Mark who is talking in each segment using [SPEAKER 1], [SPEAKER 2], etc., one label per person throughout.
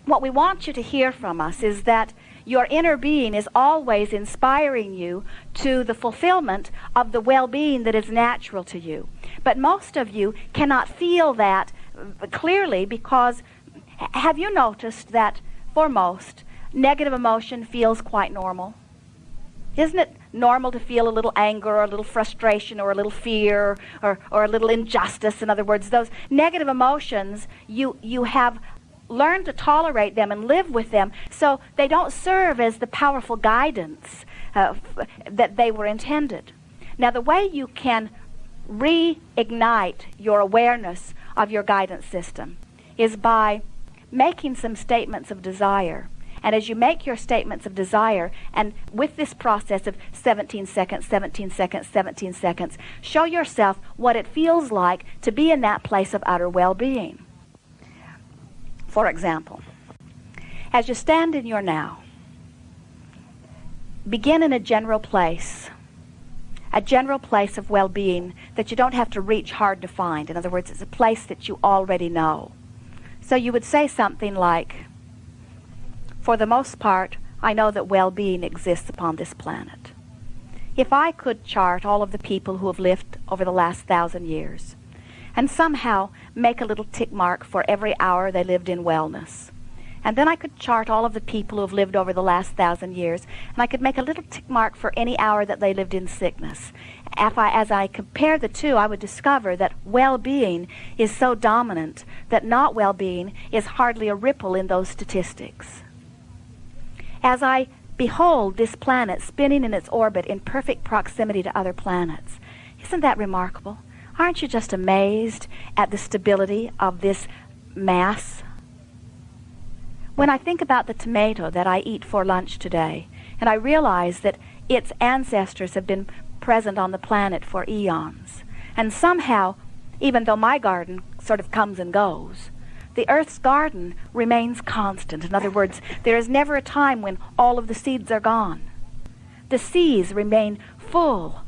[SPEAKER 1] what we want you to hear from us is that your inner being is always inspiring you to the fulfillment of the well-being that is natural to you. But most of you cannot feel that clearly because, have you noticed that for most, negative emotion feels quite normal? Isn't it normal to feel a little anger or a little frustration or a little fear or a little injustice? In other words, those negative emotions, you have learned to tolerate them and live with them, so they don't serve as the powerful guidance that they were intended. Now, the way you can reignite your awareness of your guidance system is by making some statements of desire. And as you make your statements of desire, and with this process of 17 seconds, 17 seconds, 17 seconds, show yourself what it feels like to be in that place of utter well-being. For example, as you stand in your now, begin in a general place of well-being that you don't have to reach hard to find. In other words, it's a place that you already know. So you would say something like, for the most part, I know that well-being exists upon this planet. If I could chart all of the people who have lived over the last 1,000 years, and somehow make a little tick mark for every hour they lived in wellness. And then I could chart all of the people who have lived over the last 1,000 years, and I could make a little tick mark for any hour that they lived in sickness. As I compare the two, I would discover that well-being is so dominant that not well-being is hardly a ripple in those statistics. As I behold this planet spinning in its orbit in perfect proximity to other planets, isn't that remarkable? Aren't you just amazed at the stability of this mass? When I think about the tomato that I eat for lunch today, and I realize that its ancestors have been present on the planet for eons, and somehow, even though my garden sort of comes and goes, the Earth's garden remains constant. In other words, there is never a time when all of the seeds are gone. The seas remain full.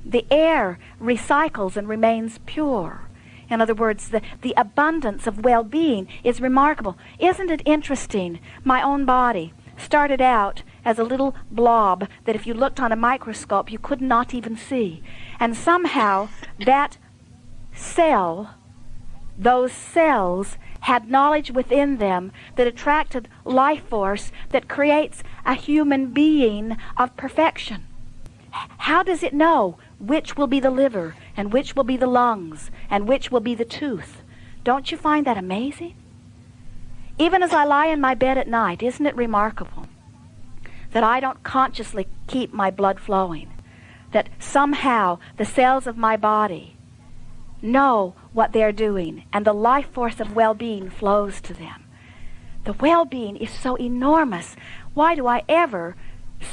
[SPEAKER 1] The air recycles and remains pure. In other words, the abundance of well-being is remarkable. Isn't it interesting? My own body started out as a little blob that if you looked on a microscope you could not even see. And somehow that cell, those cells, had knowledge within them that attracted life force that creates a human being of perfection. How does it know which will be the liver and which will be the lungs and which will be the tooth? Don't you find that amazing? Even as I lie in my bed at night, isn't it remarkable that I don't consciously keep my blood flowing, that somehow the cells of my body know what they're doing and the life force of well-being flows to them? The well-being is so enormous. Why do I ever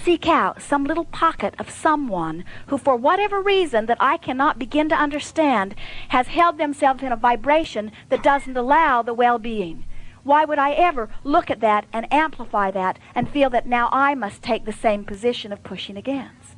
[SPEAKER 1] seek out some little pocket of someone who, for whatever reason that I cannot begin to understand, has held themselves in a vibration that doesn't allow the well-being? Why would I ever look at that and amplify that and feel that now I must take the same position of pushing against?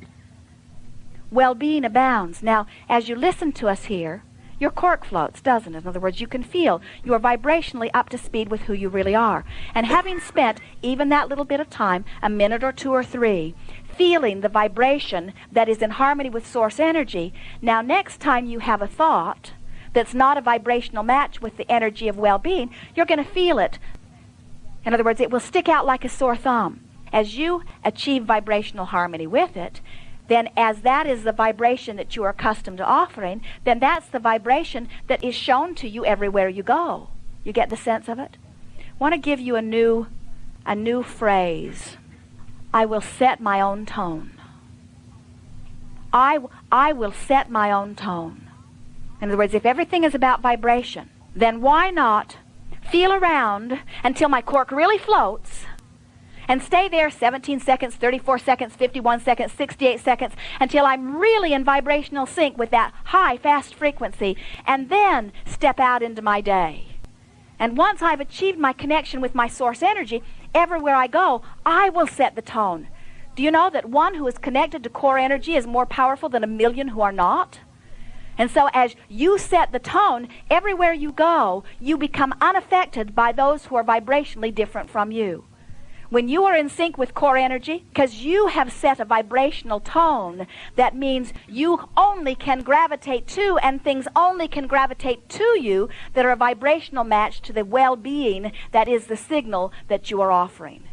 [SPEAKER 1] Well-being abounds. Now, as you listen to us here, your cork floats, doesn't it? In other words, you can feel you are vibrationally up to speed with who you really are. And having spent even that little bit of time, a minute or two or three, feeling the vibration that is in harmony with source energy, now next time you have a thought that's not a vibrational match with the energy of well-being, you're going to feel it. In other words, it will stick out like a sore thumb. As you achieve vibrational harmony with it, then as that is the vibration that you are accustomed to offering, then that's the vibration that is shown to you everywhere you go. You get the sense of it? I want to give you a new phrase. I will set my own tone. I will set my own tone. In other words, if everything is about vibration, then why not feel around until my cork really floats, and stay there 17 seconds, 34 seconds, 51 seconds, 68 seconds, until I'm really in vibrational sync with that high, fast frequency, and then step out into my day. And once I've achieved my connection with my source energy, everywhere I go, I will set the tone. Do you know that one who is connected to core energy is more powerful than 1,000,000 who are not? And so as you set the tone, everywhere you go, you become unaffected by those who are vibrationally different from you. When you are in sync with core energy, because you have set a vibrational tone, that means you only can gravitate to, and things only can gravitate to you that are a vibrational match to the well-being that is the signal that you are offering.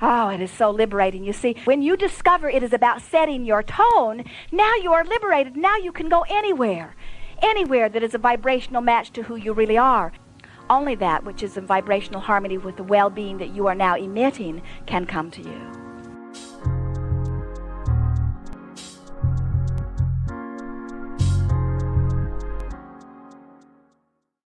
[SPEAKER 1] Oh, it is so liberating. You see, when you discover it is about setting your tone, now you are liberated. Now you can go anywhere that is a vibrational match to who you really are. Only that which is in vibrational harmony with the well-being that you are now emitting can come to you.